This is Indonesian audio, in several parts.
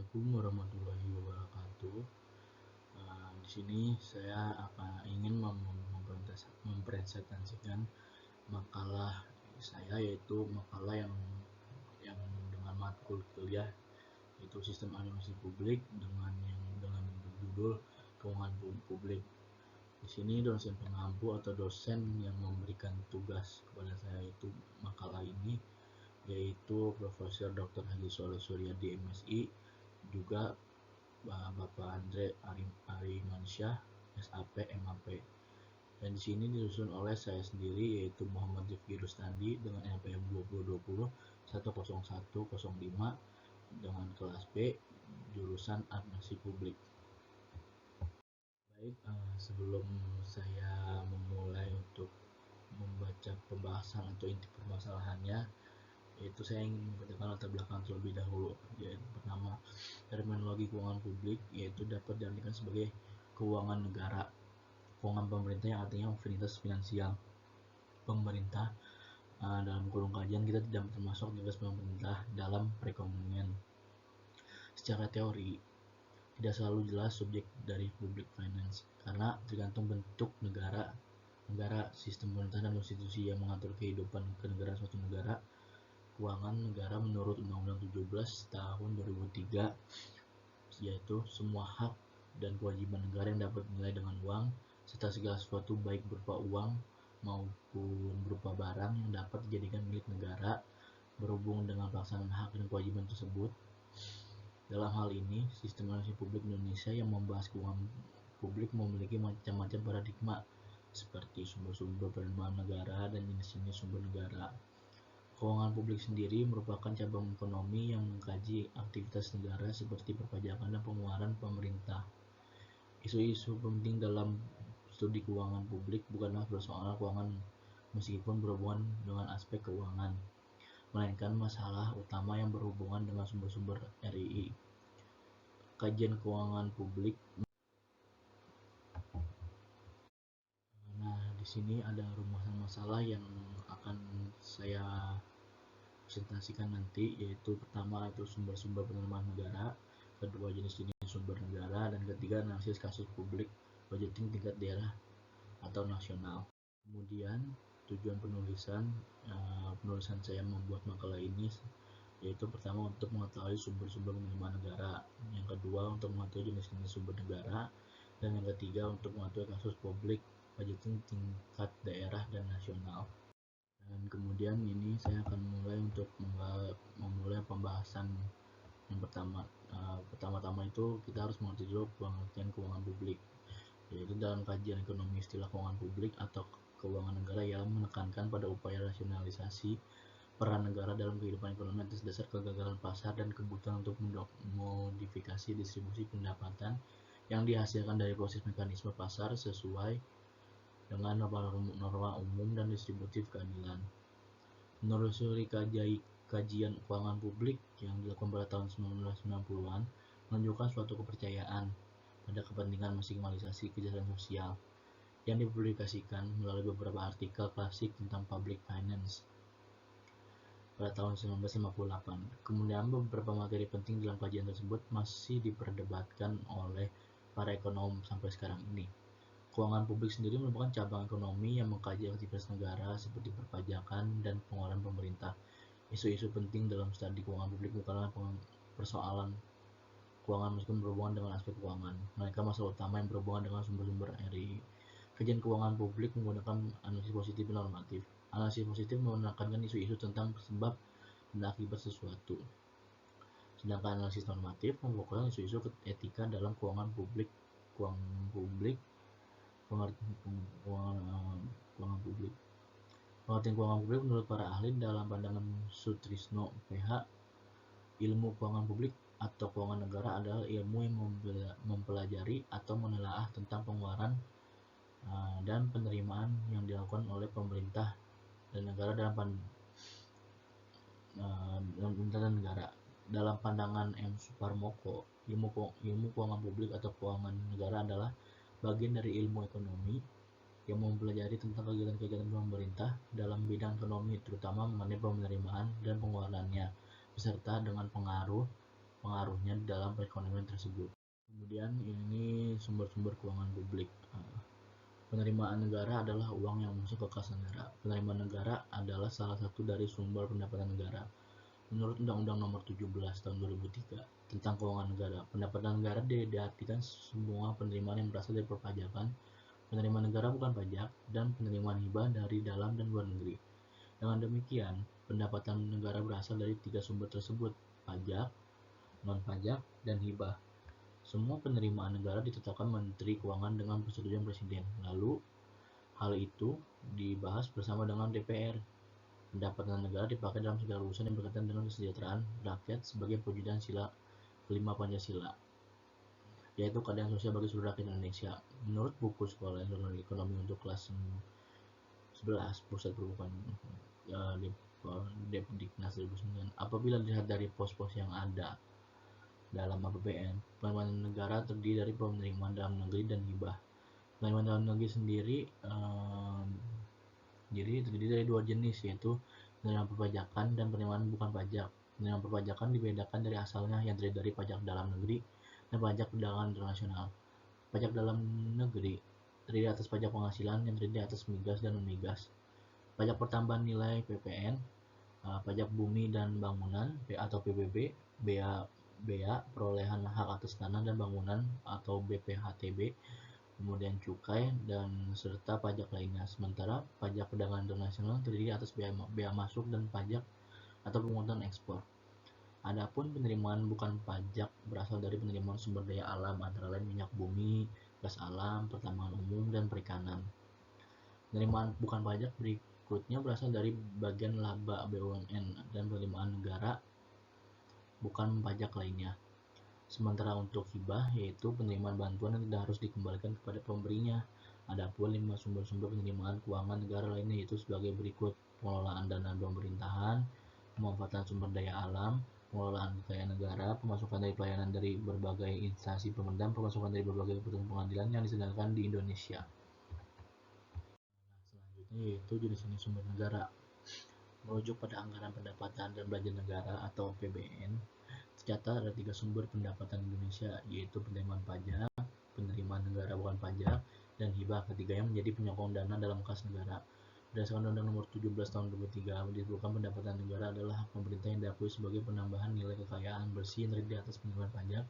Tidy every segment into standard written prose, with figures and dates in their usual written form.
Assalamualaikum warahmatullahi wabarakatuh. Di sini saya ingin mempresentasikan makalah saya, yaitu makalah yang dengan matkul kuliah, yaitu sistem administrasi publik dengan berjudul keuangan publik. Di sini dosen pengampu atau dosen yang memberikan tugas kepada saya itu makalah ini, yaitu Profesor Dr. Haji Soleh Suryadi MSI, juga Bapak Andre Arimansyah SAP MAP. Dan di sini disusun oleh saya sendiri, yaitu Muhammad Rifki Rustandi dengan NPM 2020 10105 dengan kelas B jurusan Administrasi Publik. Baik, sebelum saya memulai untuk membaca pembahasan atau inti permasalahannya, yaitu saya ingin membacakan latar belakang terlebih dahulu. Yaitu pertama, terminologi keuangan publik yaitu dapat diartikan sebagai keuangan negara, keuangan pemerintah yang artinya aktivitas finansial pemerintah. Dalam kurung kajian kita tidak termasuk aktivitas pemerintah dalam perekonomian. Secara teori, tidak selalu jelas subjek dari public finance karena tergantung bentuk negara, sistem pemerintah dan konstitusi yang mengatur kehidupan kenegaraan suatu negara. Keuangan negara menurut Undang-Undang 17 tahun 2003, yaitu semua hak dan kewajiban negara yang dapat dinilai dengan uang, serta segala sesuatu baik berupa uang maupun berupa barang yang dapat dijadikan milik negara berhubung dengan pelaksanaan hak dan kewajiban tersebut. Dalam hal ini, sistem administrasi publik Indonesia yang membahas keuangan publik memiliki macam-macam paradigma seperti sumber-sumber penerimaan negara dan jenis-jenis sumber negara. Keuangan publik sendiri merupakan cabang ekonomi yang mengkaji aktivitas negara seperti perpajakan dan pengeluaran pemerintah. Isu-isu penting dalam studi keuangan publik bukanlah persoalan keuangan meskipun berhubungan dengan aspek keuangan, melainkan masalah utama yang berhubungan dengan sumber-sumber RII. Kajian keuangan publik. Nah, di sini ada rumusan masalah yang akan saya presentasikan nanti, yaitu pertama itu sumber-sumber penerimaan negara, kedua jenis-jenis sumber negara, dan ketiga analisis kasus publik budgeting tingkat daerah atau nasional. Kemudian tujuan penulisan saya membuat makalah ini, yaitu pertama untuk mengetahui sumber-sumber penerimaan negara, yang kedua untuk mengetahui jenis-jenis sumber negara, dan yang ketiga untuk mengetahui kasus publik budgeting tingkat daerah dan nasional. Dan kemudian ini saya akan memulai pembahasan yang pertama-tama itu kita harus mengerti dulu pengertian keuangan publik, yaitu dalam kajian ekonomi istilah keuangan publik atau keuangan negara yang menekankan pada upaya rasionalisasi peran negara dalam kehidupan ekonomi atas dasar kegagalan pasar dan kebutuhan untuk modifikasi distribusi pendapatan yang dihasilkan dari proses mekanisme pasar sesuai dengan norma umum dan distributif keadilan. Menurut studi kajian keuangan publik yang dilakukan pada tahun 1990-an menunjukkan suatu kepercayaan pada kepentingan maksimalisasi kesejahteraan sosial yang dipublikasikan melalui beberapa artikel klasik tentang public finance pada tahun 1958. Kemudian beberapa materi penting dalam kajian tersebut masih diperdebatkan oleh para ekonom sampai sekarang ini. Keuangan publik sendiri merupakan cabang ekonomi yang mengkaji aktivitas negara seperti perpajakan dan pengeluaran pemerintah. Isu-isu penting dalam studi keuangan publik bukanlah persoalan keuangan meskipun berhubungan dengan aspek keuangan, melainkan masalah utama yang berhubungan dengan sumber-sumber RI. Kajian keuangan publik menggunakan analisis positif dan normatif. Analisis positif menekankan isu-isu tentang sebab dan akibat sesuatu, sedangkan analisis normatif memfokuskan isu-isu etika dalam keuangan publik. Pengertian keuangan publik menurut para ahli dalam pandangan Sutrisno PH, ilmu keuangan publik atau keuangan negara adalah ilmu yang mempelajari atau menelaah tentang pengeluaran dan penerimaan yang dilakukan oleh pemerintah dan negara dalam pandangan M. Suparmoko, ilmu keuangan publik atau keuangan negara adalah bagian dari ilmu ekonomi yang mempelajari tentang kegiatan-kegiatan pemerintah dalam bidang ekonomi, terutama mengenai penerimaan dan pengeluarannya, beserta dengan pengaruh pengaruhnya dalam perekonomian tersebut. Kemudian ini sumber-sumber keuangan publik. Penerimaan negara adalah uang yang masuk ke kas negara. Penerimaan negara adalah salah satu dari sumber pendapatan negara. Menurut Undang-Undang Nomor 17 Tahun 2003 tentang Keuangan Negara, pendapatan negara diartikan semua penerimaan yang berasal dari perpajakan, penerimaan negara bukan pajak, dan penerimaan hibah dari dalam dan luar negeri. Dengan demikian, pendapatan negara berasal dari tiga sumber tersebut, pajak, non-pajak, dan hibah. Semua penerimaan negara ditetapkan Menteri Keuangan dengan persetujuan Presiden. Lalu, hal itu dibahas bersama dengan DPR. Pendapatan negara dipakai dalam segala urusan yang berkaitan dengan kesejahteraan rakyat sebagai perwujudan sila kelima Pancasila, yaitu keadilan sosial bagi seluruh rakyat Indonesia. Menurut buku Sekolah Ekonomi untuk kelas 11 Pusat Perubahan Depdiknas 2009, apabila dilihat dari pos-pos yang ada dalam APBN, penerimaan negara terdiri dari penerimaan dalam negeri dan hibah. Penerimaan dalam negeri sendiri terdiri dari dua jenis, yaitu penerimaan perpajakan dan penerimaan bukan pajak. Penerimaan perpajakan dibedakan dari asalnya yang terdiri dari pajak dalam negeri dan pajak perdagangan internasional. Pajak dalam negeri terdiri atas pajak penghasilan yang terdiri atas migas dan non-migas. Pajak pertambahan nilai (PPN), pajak bumi dan bangunan atau PBB, bea perolehan hak atas tanah dan bangunan atau BPHTB, kemudian cukai dan serta pajak lainnya. Sementara pajak perdagangan internasional terdiri atas bea masuk dan pajak atau pungutan ekspor. Adapun penerimaan bukan pajak berasal dari penerimaan sumber daya alam, antara lain minyak bumi, gas alam, pertambangan umum, dan perikanan. Penerimaan bukan pajak berikutnya berasal dari bagian laba BUMN dan penerimaan negara bukan pajak lainnya. Sementara untuk hibah, yaitu penerimaan bantuan yang tidak harus dikembalikan kepada pemberinya. Adapun 5 sumber-sumber penerimaan keuangan negara lainnya yaitu sebagai berikut: pengelolaan dana pemerintahan, pemanfaatan sumber daya alam, pengelolaan kekayaan negara, pemasukan dari pelayanan dari berbagai instansi pemerintah, pemasukan dari berbagai putusan pengadilan yang diselenggarakan di Indonesia. Selanjutnya yaitu jenis-jenis sumber negara. Merujuk pada anggaran pendapatan dan belanja negara atau APBN, tercatat ada tiga sumber pendapatan Indonesia, yaitu penerimaan pajak, penerimaan negara bukan pajak, dan hibah. Ketiganya menjadi penyokong dana dalam kas negara. Berdasarkan Undang-Undang Nomor 17 Tahun 2003, disebutkan pendapatan negara adalah hak pemerintah yang diakui sebagai penambahan nilai kekayaan bersih yang terdiri di atas penerimaan pajak,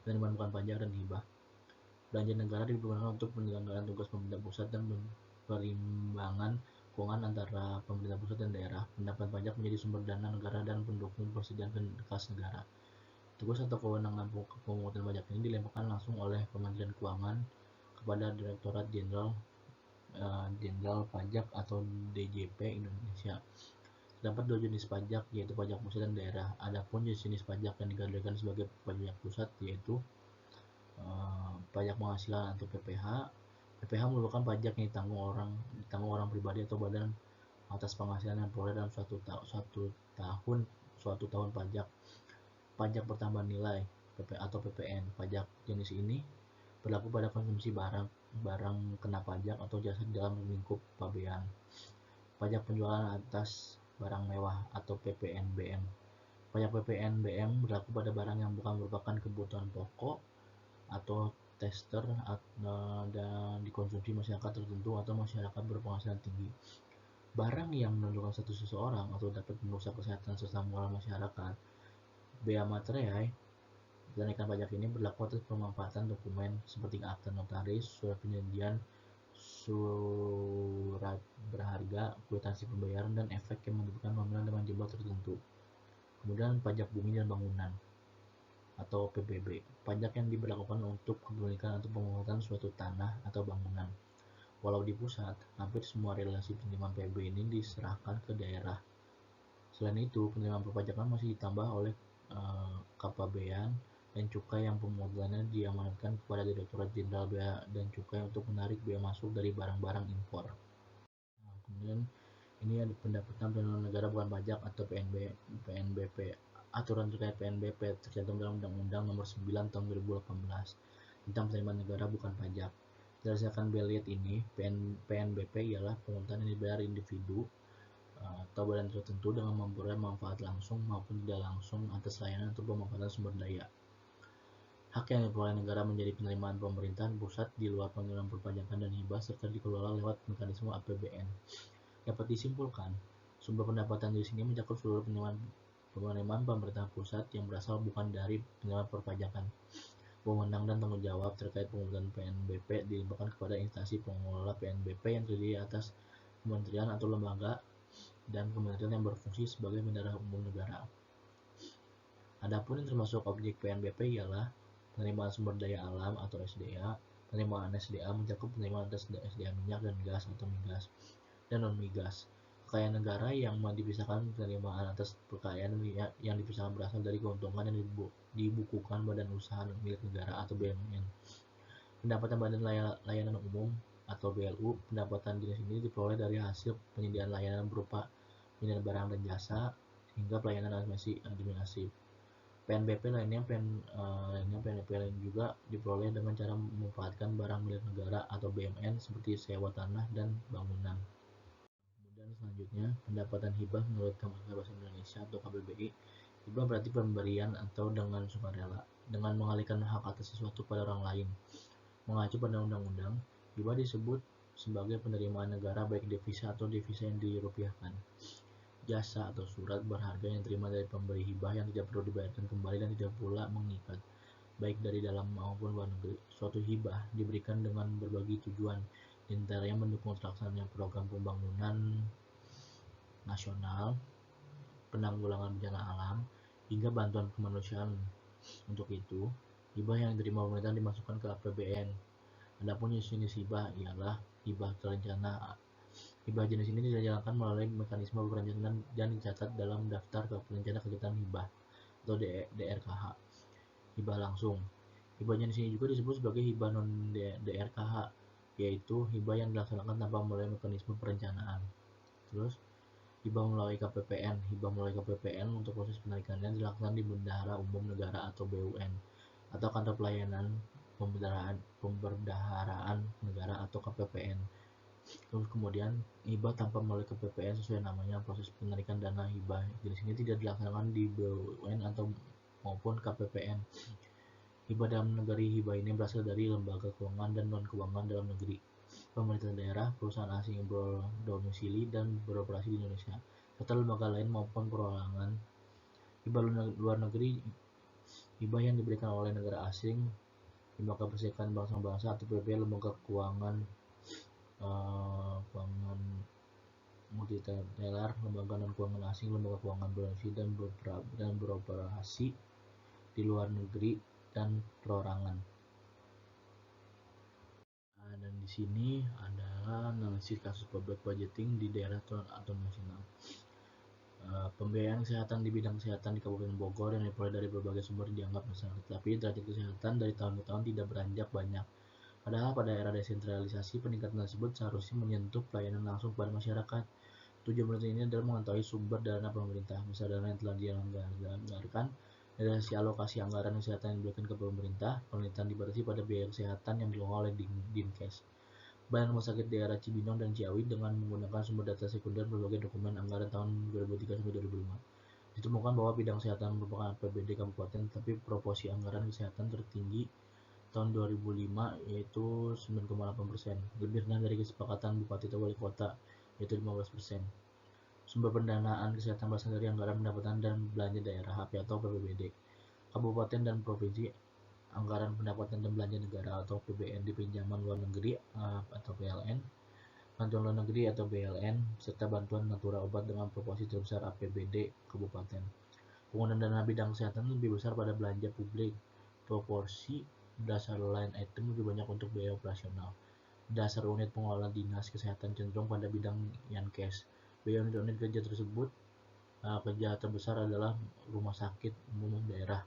penerimaan bukan pajak, dan hibah. Belanja negara digunakan untuk penyelenggaraan tugas pemerintah pusat dan perimbangan keuangan antara pemerintah pusat dan daerah. Pendapatan pajak menjadi sumber dana negara dan pendukung persediaan kas negara. Tugas atau kewenangan pemungutan pajak ini dilemparkan langsung oleh Kementerian Keuangan kepada Direktorat Jenderal Pajak atau DJP Indonesia. Terdapat dua jenis pajak, yaitu pajak pusat dan daerah. Adapun jenis pajak yang dikategorikan sebagai pajak pusat yaitu pajak penghasilan atau PPH. PPH merupakan pajak yang ditanggung orang pribadi atau badan atas penghasilan yang diperoleh dalam suatu tahun pajak. Pajak pertambahan nilai atau PPN. Pajak jenis ini berlaku pada konsumsi barang kena pajak atau jasa dalam lingkup pabean. Pajak penjualan atas barang mewah atau PPNBM. Pajak PPNBM berlaku pada barang yang bukan merupakan kebutuhan pokok atau tester dan dikonsumsi masyarakat tertentu atau masyarakat berpenghasilan tinggi. Barang yang menunjukkan status seseorang atau dapat merusak kesehatan serta moral masyarakat. Bea materai. Kenaikan pajak ini berlaku atas pemanfaatan dokumen seperti akta notaris, surat perjanjian, surat berharga, kwitansi pembayaran, dan efek yang menentukan pembelian dengan jumlah tertentu. Kemudian pajak bumi dan bangunan atau PBB, pajak yang diberlakukan untuk kepemilikan atau pemungutan suatu tanah atau bangunan. Walau di pusat, hampir semua relasi penerimaan PBB ini diserahkan ke daerah. Selain itu, penerimaan perpajakan masih ditambah oleh kepabean dan cukai yang pemungutannya diamanatkan kepada Direktorat Jenderal Bea dan Cukai untuk menarik bea masuk dari barang-barang impor. Kemudian ini ada pendapatan penerimaan negara bukan pajak atau PNBP. Aturan terkait PNBP tercantum dalam Undang-Undang Nomor 9 Tahun 2018 tentang penerimaan negara bukan pajak. Berdasarkan Beliat ini, PNBP ialah pungutan yang dibayar individu atau badan tertentu dengan memperoleh manfaat langsung maupun tidak langsung atas layanan atau pemanfaatan sumber daya. Hak yang diperoleh negara menjadi penerimaan pemerintahan pusat di luar penerimaan perpajakan dan hibah serta dikelola lewat mekanisme APBN. Dapat disimpulkan, sumber pendapatan di sini mencakup seluruh penerimaan pemerintah pusat yang berasal bukan dari penerimaan perpajakan. Wewenang dan tanggung jawab terkait pengurusan PNBP dilimpahkan kepada instansi pengelola PNBP yang terdiri atas kementerian atau lembaga dan kementerian yang berfungsi sebagai bendahara umum negara. Adapun yang termasuk objek PNBP ialah penerimaan sumber daya alam atau SDA. Penerimaan SDA mencakup penerimaan atas SDA minyak dan gas atau migas dan non-migas. Kekayaan negara yang dipisahkan penerimaan atas kekayaan yang dipisahkan berasal dari keuntungan yang dibukukan badan usaha milik negara atau BUMN. Pendapatan badan layanan umum atau BLU, pendapatan jenis ini diperoleh dari hasil penyediaan layanan berupa penyediaan barang dan jasa hingga pelayanan administrasi. PNBP lainnya PNBP lain juga diperoleh dengan cara memanfaatkan barang milik negara atau BUMN seperti sewa tanah dan bangunan. Kemudian selanjutnya, pendapatan hibah menurut Kamar Bahasa Indonesia atau KBBI. Hibah berarti pemberian atau dengan sukarela, dengan mengalihkan hak atas sesuatu pada orang lain. Mengacu pada undang-undang, hibah disebut sebagai penerimaan negara baik devisa atau devisa yang dirupiahkan. Jasa atau surat berharga yang diterima dari pemberi hibah yang tidak perlu dibayarkan kembali dan tidak pula mengikat, baik dari dalam maupun luar negeri. Suatu hibah diberikan dengan berbagai tujuan, diantaranya mendukung terlaksananya program pembangunan nasional, penanggulangan bencana alam, hingga bantuan kemanusiaan. Untuk itu, hibah yang diterima pemerintah dimasukkan ke APBN. Adapun jenis hibah ialah hibah terencana. Hibah jenis ini dijalankan melalui mekanisme perencanaan dan dicatat dalam daftar perencana kegiatan hibah atau DRKH. Hibah langsung. Hibah jenis ini juga disebut sebagai hibah non DRKH, yaitu hibah yang dilaksanakan tanpa melalui mekanisme perencanaan. Terus, hibah melalui KPPN. Hibah melalui KPPN untuk proses penarikannya dilakukan di Bendahara Umum Negara atau BUN atau Kantor Pelayanan Pembendaharaan Negara atau KPPN. Terus kemudian hibah tanpa melalui KPPN sesuai namanya. Proses penarikan dana hibah jenis ini tidak dilaksanakan di BUN atau maupun KPPN. Hibah dalam negeri. Hibah ini berasal dari lembaga keuangan dan non keuangan dalam negeri, pemerintah daerah, perusahaan asing yang berdomisili dan beroperasi di Indonesia, serta lembaga lain maupun perorangan. Hibah luar negeri. Hibah yang diberikan oleh negara asing, lembaga perserikatan bangsa-bangsa atau PBB, lembaga keuangan multilateral, lembaga non keuangan asing, lembaga keuangan berdomisili dan beroperasi di luar negeri dan perorangan. Dan di sini adalah analisis kasus public budgeting di daerah atau nasional. Pembiayaan kesehatan di bidang kesehatan di Kabupaten Bogor yang diperoleh dari berbagai sumber dianggap besar, tetapi derajat kesehatan dari tahun ke tahun tidak beranjak banyak. Padahal pada era desentralisasi, peningkatan tersebut seharusnya menyentuh pelayanan langsung kepada masyarakat. Tujuan penelitian ini adalah mengetahui sumber dana pemerintah, misal dana yang telah dianggarkan, dari hasil alokasi anggaran kesehatan yang diberikan ke pemerintah. Penelitian dibatasi pada biaya kesehatan yang dikelola oleh Dinkes, Badan Rumah Sakit Daerah Cibinong dan Ciawi dengan menggunakan sumber data sekunder berbagai dokumen anggaran tahun 2003-2005. Ditemukan bahwa bidang kesehatan merupakan APBD kabupaten, tetapi proporsi anggaran kesehatan tertinggi tahun 2005 yaitu 9,8%, lebih rendah dari kesepakatan bupati atau wali kota yaitu 15%. Sumber pendanaan kesehatan berasal dari anggaran pendapatan dan belanja daerah (AP atau APBD), kabupaten dan provinsi, anggaran pendapatan dan belanja negara atau APBN, di pinjaman luar negeri atau PLN, bantuan luar negeri atau BLN, serta bantuan natura obat dengan proporsi terbesar APBD kabupaten. Penggunaan dana bidang kesehatan lebih besar pada belanja publik. Proporsi dasar line item lebih banyak untuk biaya operasional. Dasar unit pengelolaan dinas kesehatan cenderung pada bidang Yankes. Biaya unit kerja tersebut, kerja terbesar adalah rumah sakit umum daerah.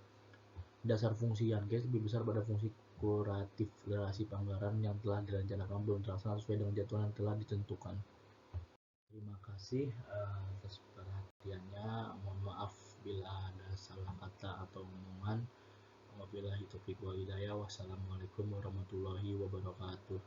Dasar fungsi Yankes lebih besar pada fungsi kuratif. Relasi anggaran yang telah direncanakan belum terlaksana sesuai dengan jadwal yang telah ditentukan. Terima kasih atas perhatiannya. Mohon maaf bila ada salah kata atau omongan. Wabillahi taufiq wal hidayah. Wassalamualaikum warahmatullahi wabarakatuh.